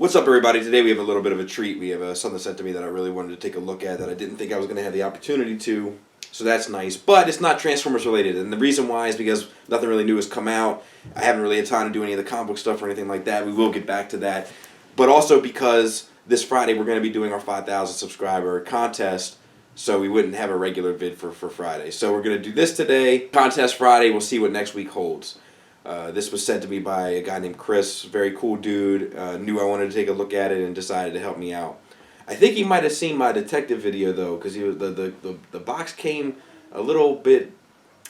What's up, everybody? Today we have a little bit of a treat. We have something sent to me that I really wanted to take a look at that I didn't think I was going to have the opportunity to. So that's nice. But it's not Transformers related. And the reason why is because nothing really new has come out. I haven't really had time to do any of the comic book stuff or anything like that. We will get back to that. But also because this Friday we're going to be doing our 5,000 subscriber contest. So we wouldn't have a regular vid for Friday. So we're going to do this today. Contest Friday. We'll see what next week holds. This was sent to me by a guy named Chris, very cool dude, knew I wanted to take a look at it and decided to help me out. I think he might have seen my detective video though, because he was the box came a little bit,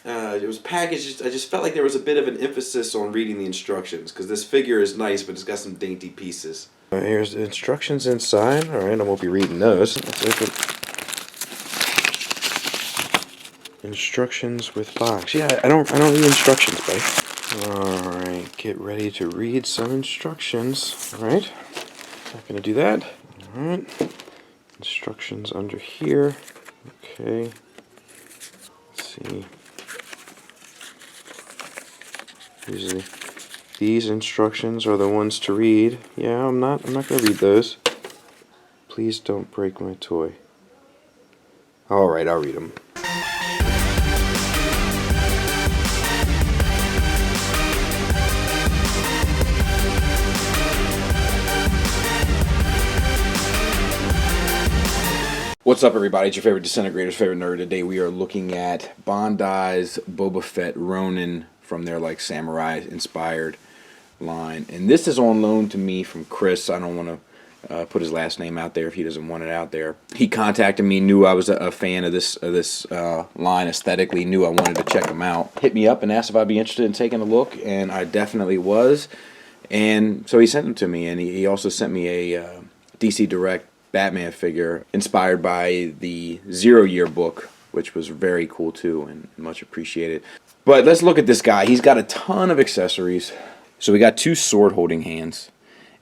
it was packaged, I just felt like there was a bit of an emphasis on reading the instructions, because this figure is nice, but it's got some dainty pieces. Here's the instructions inside. Alright, I won't be reading those. Let's open. Instructions with box. Yeah, I don't read instructions, buddy. Alright, get ready to read some instructions. Alright, not going to do that. Alright, instructions under here. Okay, let's see. Usually, these instructions are the ones to read. Yeah, I'm not going to read those. Please don't break my toy. Alright, I'll read them. What's up, everybody? It's your favorite disintegrator's favorite nerd. Today we are looking at Bandai's Boba Fett Ronin from their samurai-inspired line. And this is on loan to me from Chris. I don't want to put his last name out there if he doesn't want it out there. He contacted me, knew I was a fan of this line aesthetically, knew I wanted to check him out. Hit me up and asked if I'd be interested in taking a look, and I definitely was. And so he sent them to me, and he also sent me a DC Direct Batman figure inspired by the 0 Year book, which was very cool too and much appreciated. But let's look at this guy. He's got a ton of accessories. So we got 2 sword holding hands,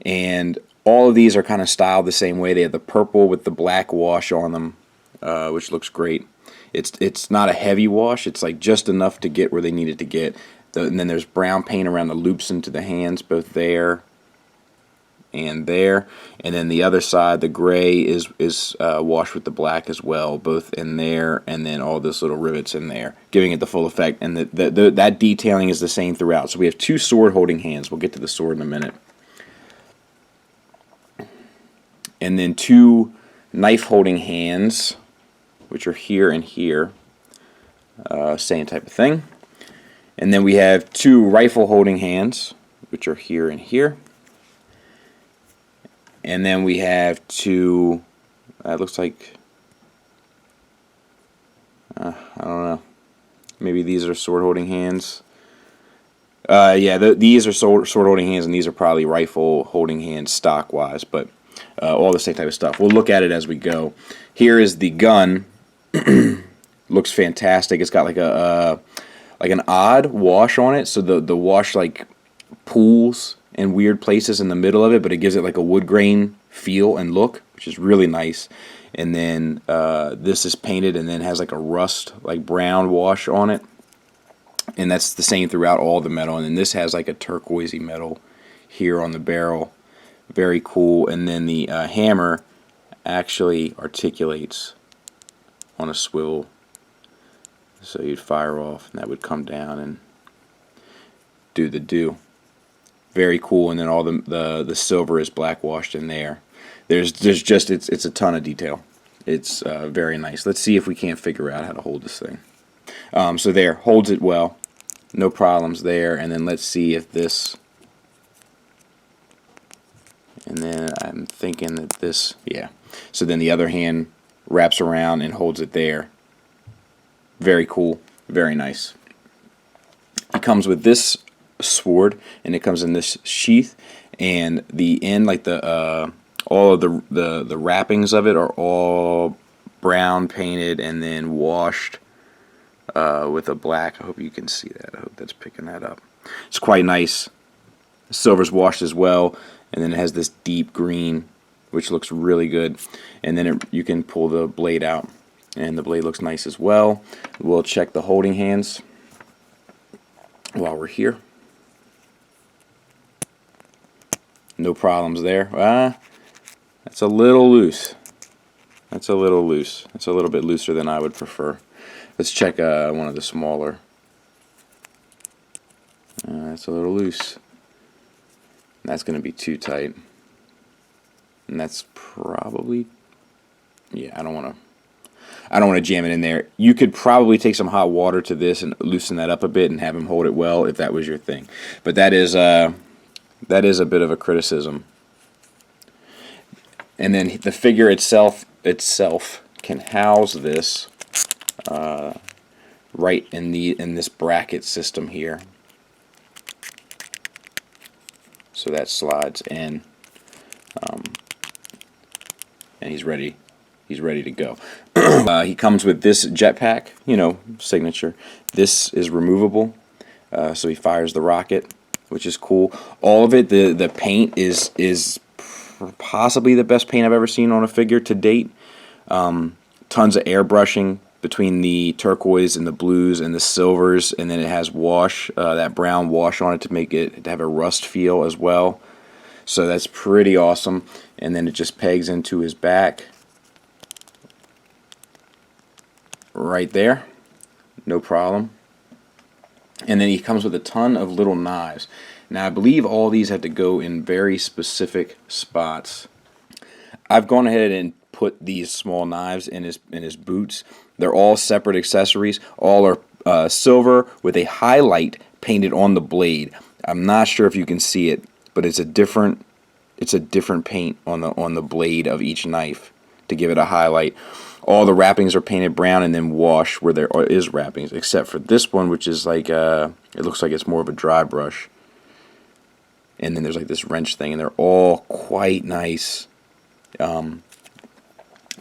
and all of these are kind of styled the same way. They have the purple with the black wash on them, which looks great. It's not a heavy wash. It's like just enough to get where they need it to get. And then there's brown paint around the loops into the hands, both there and there, and then the other side, the gray is washed with the black as well, both in there, and then all this little rivets in there, giving it the full effect. And that detailing is the same throughout. So we have 2 sword holding hands. We'll get to the sword in a minute, and then 2 knife holding hands, which are here and here, same type of thing. And then we have 2 rifle holding hands, which are here and here. And then we have 2, it looks like, I don't know, maybe these are sword holding hands. Yeah, these are sword holding hands, and these are probably rifle holding hands stock wise, but all the same type of stuff. We'll look at it as we go. Here is the gun. Looks fantastic. It's got like an odd wash on it, so the wash pools in weird places in the middle of it, but it gives it like a wood grain feel and look, which is really nice. And then this is painted and then has like a rust, brown wash on it, and that's the same throughout all the metal. And then this has like a turquoisey metal here on the barrel, very cool. And then the hammer actually articulates on a swivel, so you'd fire off and that would come down and do the do. Very cool. And then all the silver is black washed in there. There's just it's a ton of detail. It's very nice. Let's see if we can't figure out how to hold this thing. So there, holds it well, no problems there. And then let's see if this, and then I'm thinking that this, yeah, so then the other hand wraps around and holds it there. Very cool, very nice. It comes with this sword, and it comes in this sheath, and the end, all of the wrappings of it are all brown painted and then washed with a black. I hope you can see that. I hope that's picking that up. It's quite nice. The silver's washed as well, and then it has this deep green, which looks really good. And then you can pull the blade out, and the blade looks nice as well. We'll check the holding hands while we're here. No problems there. That's a little loose. That's a little loose. That's a little bit looser than I would prefer. Let's check one of the smaller. That's a little loose. That's going to be too tight. And that's probably, yeah, I don't want to jam it in there. You could probably take some hot water to this and loosen that up a bit and have him hold it well if that was your thing. But that is a bit of a criticism. And then the figure itself can house this right in this bracket system here. So that slides in, and he's ready to go. He comes with this jetpack, you know, signature. This is removable, so he fires the rocket, which is cool. All of it, the paint is possibly the best paint I've ever seen on a figure to date. Tons of airbrushing between the turquoise and the blues and the silvers, and then it has wash, that brown wash on it to have a rust feel as well. So that's pretty awesome. And then it just pegs into his back right there, no problem. And then he comes with a ton of little knives. Now I believe all these have to go in very specific spots. I've gone ahead and put these small knives in his boots. They're all separate accessories. All are silver with a highlight painted on the blade. I'm not sure if you can see it, but it's a different paint on the blade of each knife to give it a highlight. All the wrappings are painted brown and then wash where there is wrappings, except for this one, which is like it looks like it's more of a dry brush. And then there's like this wrench thing, and they're all quite nice.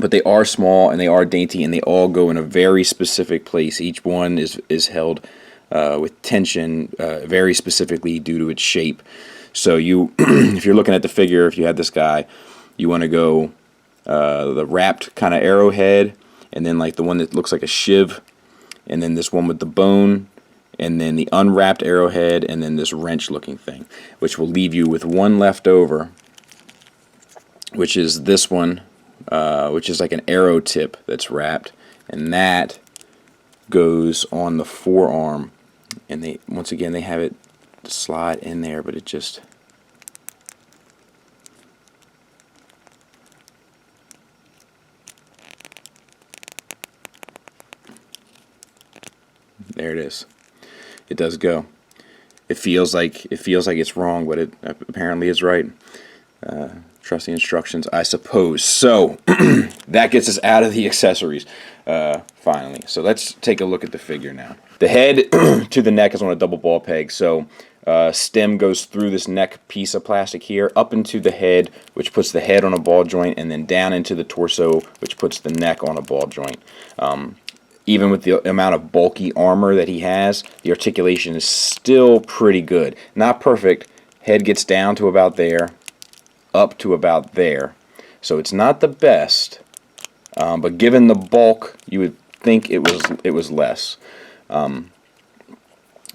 But they are small and they are dainty, and they all go in a very specific place. Each one is held with tension very specifically due to its shape. So you, if you're looking at the figure, if you had this guy, you want to go the wrapped kind of arrowhead, and then like the one that looks like a shiv, and then this one with the bone, and then the unwrapped arrowhead, and then this wrench looking thing, which will leave you with one left over, which is this one, which is like an arrow tip that's wrapped, and that goes on the forearm. And they, once again, they have it slide in there, but it just, there it is. It does go. It feels like it's wrong, but it apparently is right. Trust the instructions, I suppose. So that gets us out of the accessories finally. So let's take a look at the figure now. The head to the neck is on a double ball peg. So stem goes through this neck piece of plastic here, up into the head, which puts the head on a ball joint, and then down into the torso, which puts the neck on a ball joint. Even with the amount of bulky armor that he has, the articulation is still pretty good. Not perfect. Head gets down to about there, up to about there. So it's not the best, but given the bulk, you would think it was less.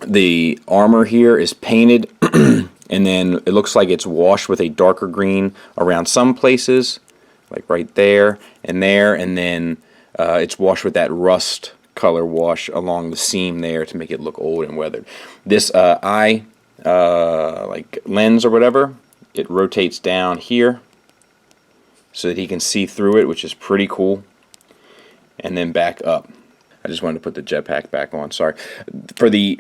The armor here is painted, and then it looks like it's washed with a darker green around some places, like right there, and then it's washed with that rust color wash along the seam there to make it look old and weathered. This eye like lens or whatever, it rotates down here so that he can see through it, which is pretty cool, and then back up. I just wanted to put the jetpack back on. Sorry. For the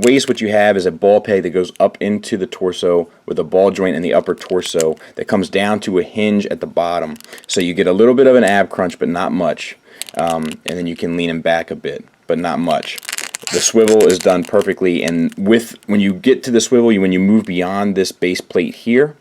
waist, what you have is a ball peg that goes up into the torso with a ball joint in the upper torso that comes down to a hinge at the bottom. So you get a little bit of an ab crunch, but not much. And then you can lean him back a bit, but not much. The swivel is done perfectly, and when you get to the swivel, when you move beyond this base plate here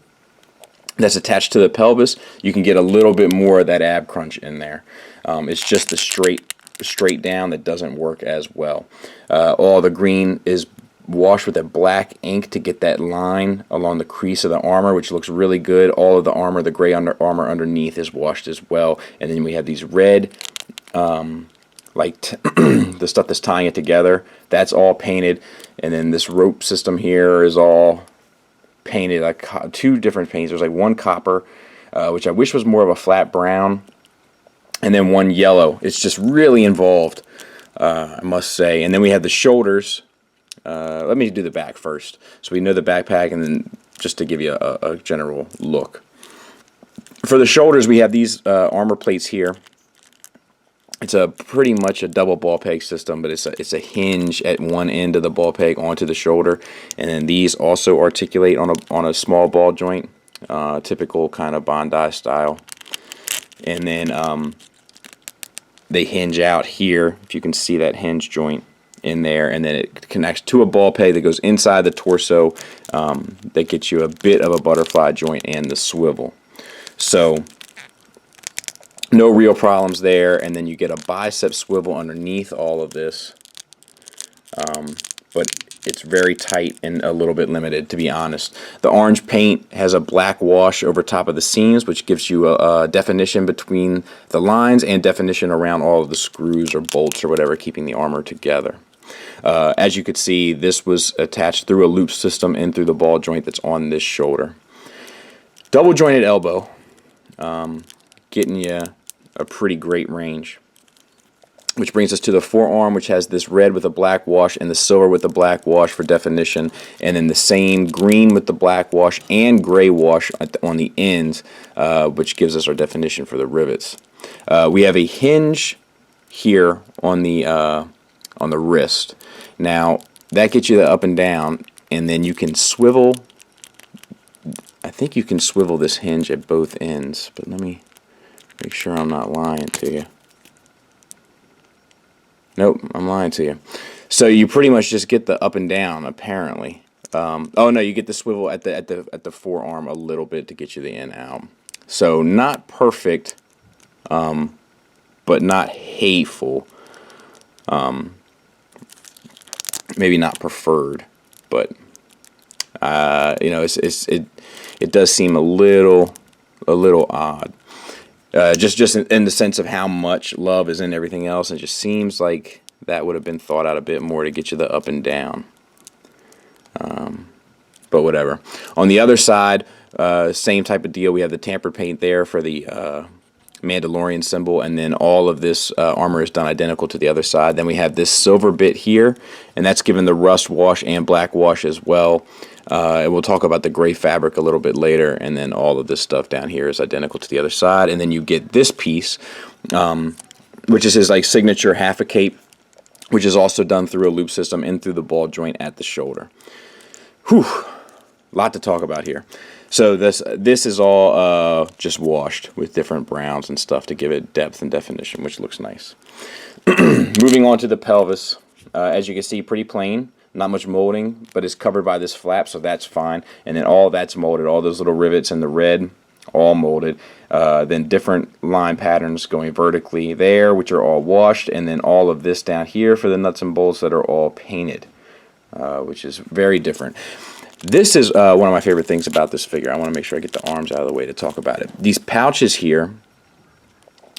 that's attached to the pelvis, you can get a little bit more of that ab crunch in there. It's just the straight down that doesn't work as well. All the green is washed with a black ink to get that line along the crease of the armor, which looks really good. All of the armor, the gray armor underneath, is washed as well. And then we have these red, the stuff that's tying it together, that's all painted. And then this rope system here is all painted, like two different paints. There's like one copper, which I wish was more of a flat brown, and then one yellow. It's just really involved, I must say. And then we have the shoulders. Let me do the back first, so we know the backpack, and then just to give you a general look. For the shoulders, we have these armor plates here. It's a pretty much a double ball peg system, but it's a hinge at one end of the ball peg onto the shoulder, and then these also articulate on a small ball joint, typical kind of Bandai style. And then they hinge out here, if you can see that hinge joint in there, and then it connects to a ball peg that goes inside the torso, that gets you a bit of a butterfly joint and the swivel. So no real problems there. And then you get a bicep swivel underneath all of this, but it's very tight and a little bit limited, to be honest. The orange paint has a black wash over top of the seams, which gives you a definition between the lines and definition around all of the screws or bolts or whatever keeping the armor together. As you could see, this was attached through a loop system and through the ball joint that's on this shoulder. Double jointed elbow, getting you a pretty great range. Which brings us to the forearm, which has this red with a black wash and the silver with the black wash for definition, and then the same green with the black wash and gray wash on the ends, which gives us our definition for the rivets. We have a hinge here on the wrist. Now that gets you the up and down, and then you can swivel. I think you can swivel this hinge at both ends, but let me make sure I'm not lying to you. Nope, I'm lying to you. So you pretty much just get the up and down, apparently. Oh no, you get the swivel at the forearm a little bit to get you the in out. So not perfect, but not hateful. Maybe not preferred, but you know, it does seem a little odd. Just in the sense of how much love is in everything else, it just seems like that would have been thought out a bit more to get you the up and down. But whatever. On the other side, same type of deal. We have the tampered paint there for the Mandalorian symbol, and then all of this armor is done identical to the other side. Then we have this silver bit here, and that's given the rust wash and black wash as well. And we'll talk about the gray fabric a little bit later, and then all of this stuff down here is identical to the other side. And then you get this piece, which is his like signature half a cape, which is also done through a loop system and through the ball joint at the shoulder. Whew, lot to talk about here. So this is all just washed with different browns and stuff to give it depth and definition, which looks nice. Moving on to the pelvis, as you can see, pretty plain. Not much molding, but it's covered by this flap, so that's fine. And then all that's molded, all those little rivets in the red, all molded. Then different line patterns going vertically there, which are all washed, and then all of this down here for the nuts and bolts that are all painted, which is very different. This is one of my favorite things about this figure. I want to make sure I get the arms out of the way to talk about it. These pouches here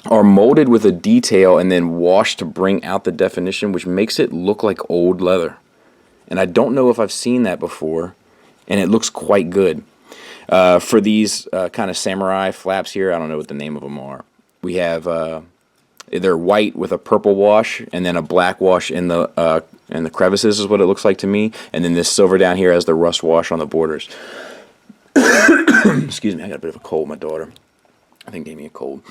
are molded with a detail and then washed to bring out the definition, which makes it look like old leather. And I don't know if I've seen that before, and it looks quite good. For these kind of samurai flaps here, I don't know what the name of them are. We have they're white with a purple wash, and then a black wash in the crevices is what it looks like to me, and then this silver down here has the rust wash on the borders. Excuse me, I got a bit of a cold. My daughter, I think, gave me a cold.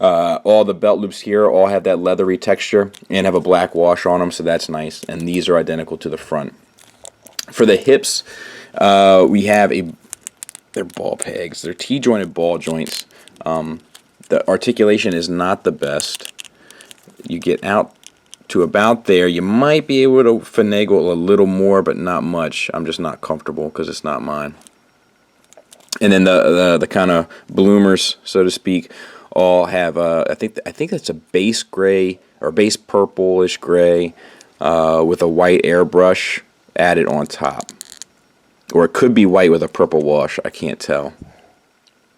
All the belt loops here all have that leathery texture and have a black wash on them, so that's nice. And these are identical to the front. For the hips, we have they're ball pegs. They're T-jointed ball joints. The articulation is not the best. You get out to about there. You might be able to finagle a little more, but not much. I'm just not comfortable because it's not mine. And then the kind of bloomers, so to speak, all have I think that's a base gray or base purplish gray with a white airbrush added on top, or it could be white with a purple wash. I can't tell.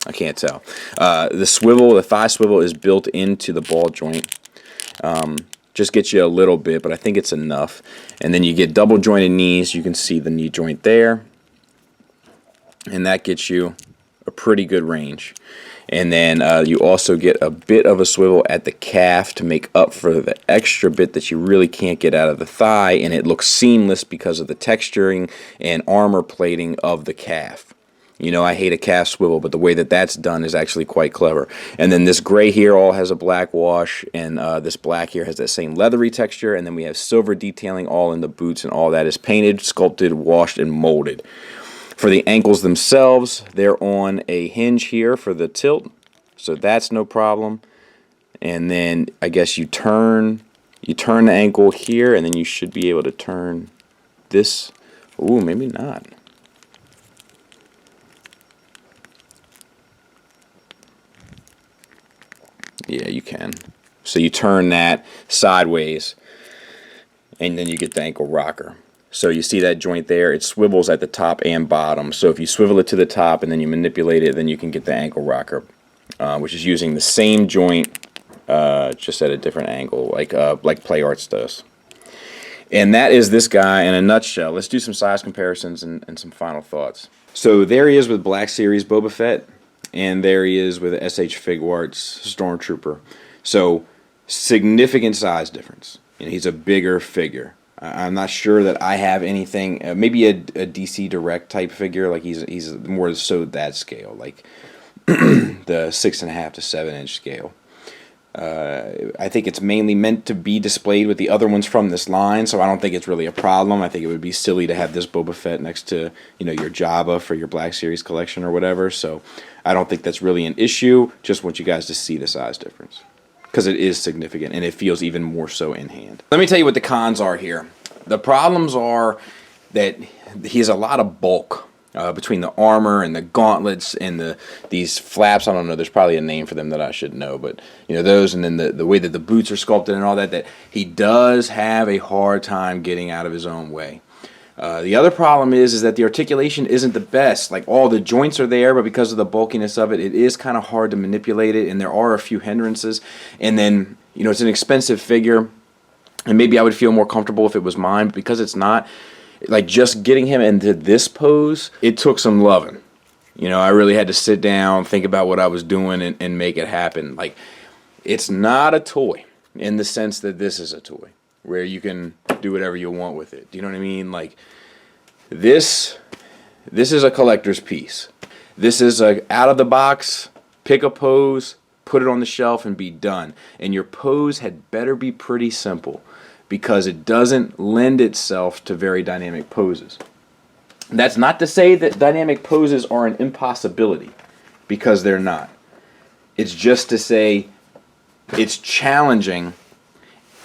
The swivel, the thigh swivel, is built into the ball joint. Just gets you a little bit, but I think it's enough. And then you get double jointed knees. You can see the knee joint there. and that gets you a pretty good range. And then you also get a bit of a swivel at the calf to make up for the extra bit that you really can't get out of the thigh, and it looks seamless because of the texturing and armor plating of the calf. You know, I hate a calf swivel, but the way that that's done is actually quite clever. And then this gray here all has a black wash, and this black here has that same leathery texture, and then we have silver detailing all in the boots, and all that is painted, sculpted, washed, and molded. For the ankles themselves, they're on a hinge here for the tilt, so that's no problem. And then I guess you turn the ankle here, and then you should be able to turn this. Ooh, maybe not. Yeah, you can. So you turn that sideways, and then you get the ankle rocker. So you see that joint there, it swivels at the top and bottom. So if you swivel it to the top and then you manipulate it, then you can get the ankle rocker, which is using the same joint, just at a different angle, like Play Arts does. And that is this guy in a nutshell. Let's do some size comparisons and some final thoughts. So there he is with Black Series Boba Fett, and there he is with SH Figuarts Stormtrooper. So significant size difference. And he's a bigger figure. I'm not sure that I have anything, maybe a DC Direct type figure, like he's more so that scale, like the 6.5 to 7 inch scale. I think it's mainly meant to be displayed with the other ones from this line, so I don't think it's really a problem. I think it would be silly to have this Boba Fett next to, you know, your Jabba for your Black Series collection or whatever, so I don't think that's really an issue. Just want you guys to see the size difference, because it is significant, and it feels even more so in hand. Let me tell you what the cons are here. The problems are that he has a lot of bulk between the armor and the gauntlets and these flaps. I don't know, there's probably a name for them that I should know, but you know, those, and then the way that the boots are sculpted and all that, that he does have a hard time getting out of his own way. The other problem is that the articulation isn't the best. Like, all the joints are there, but because of the bulkiness of it, it is kind of hard to manipulate it, and there are a few hindrances. And then, you know, it's an expensive figure, and maybe I would feel more comfortable if it was mine, but because it's not, like, just getting him into this pose, it took some loving. You know, I really had to sit down, think about what I was doing, and make it happen. Like, it's not a toy in the sense that this is a toy, where you can do whatever you want with it. Do you know what I mean? Like, this is a collector's piece. This is a out of the box, pick a pose, put it on the shelf, and be done. And your pose had better be pretty simple, because it doesn't lend itself to very dynamic poses. That's not to say that dynamic poses are an impossibility, because they're not. It's just to say it's challenging,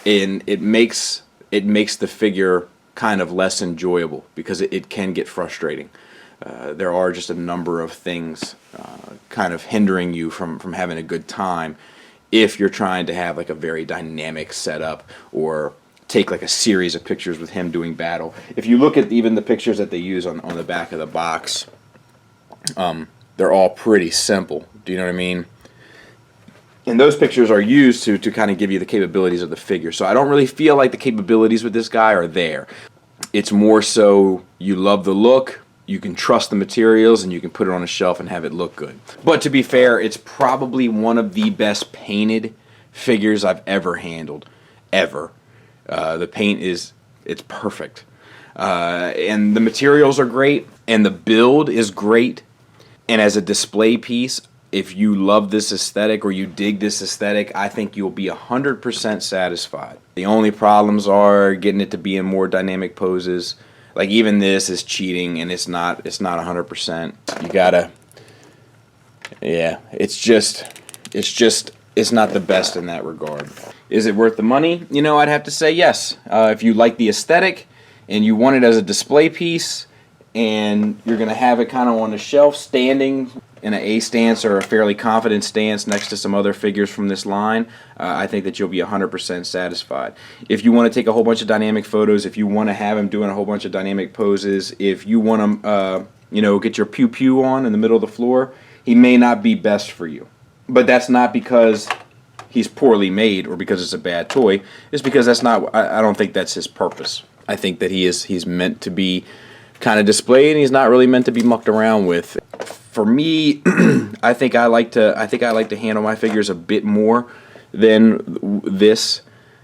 and it makes the figure kind of less enjoyable, because it can get frustrating. There are just a number of things kind of hindering you from having a good time if you're trying to have like a very dynamic setup, or take like a series of pictures with him doing battle. If you look at even the pictures that they use on the back of the box, they're all pretty simple. Do you know what I mean? And those pictures are used to kind of give you the capabilities of the figure. So I don't really feel like the capabilities with this guy are there. It's more so you love the look, you can trust the materials, and you can put it on a shelf and have it look good. But to be fair, it's probably one of the best painted figures I've ever handled, ever. The paint it's perfect. And the materials are great, and the build is great. And as a display piece, if you love this aesthetic, or you dig this aesthetic, I think you'll be 100% satisfied. The only problems are getting it to be in more dynamic poses. Like, even this is cheating, and it's not 100%. You gotta, yeah, it's not the best in that regard. Is it worth the money? You know, I'd have to say yes. If you like the aesthetic and you want it as a display piece, and you're going to have it kind of on the shelf standing in an A stance or a fairly confident stance next to some other figures from this line, I think that you'll be 100% satisfied. If you want to take a whole bunch of dynamic photos, if you want to have him doing a whole bunch of dynamic poses, if you want to, you know, get your pew-pew on in the middle of the floor, he may not be best for you. But that's not because he's poorly made or because it's a bad toy. It's because that's not, I don't think that's his purpose. I think that he's meant to be kind of displayed, and he's not really meant to be mucked around with. For me, I think I like to handle my figures a bit more than this,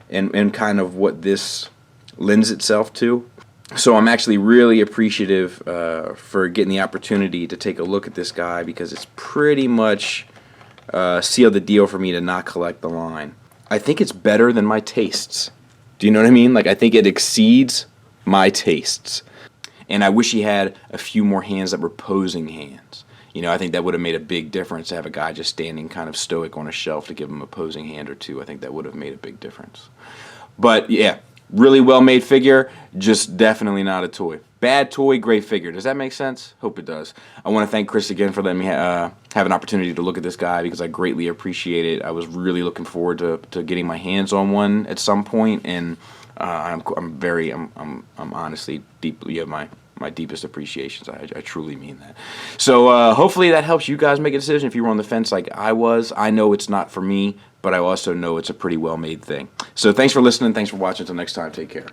and kind of what this lends itself to. So I'm actually really appreciative for getting the opportunity to take a look at this guy, because it's pretty much sealed the deal for me to not collect the line. I think it's better than my tastes. Do you know what I mean? Like, I think it exceeds my tastes. And I wish he had a few more hands that were posing hands. You know, I think that would have made a big difference to have a guy just standing kind of stoic on a shelf to give him a posing hand or two. I think that would have made a big difference. But yeah, really well made figure, just definitely not a toy. Bad toy, great figure. Does that make sense? Hope it does. I want to thank Chris again for letting me have an opportunity to look at this guy, because I greatly appreciate it. I was really looking forward to getting my hands on one at some point, and I'm honestly deeply, my deepest appreciations. I truly mean that. So hopefully that helps you guys make a decision. If you were on the fence like I was, I know it's not for me, but I also know it's a pretty well made thing. So thanks for listening. Thanks for watching. Until next time, take care.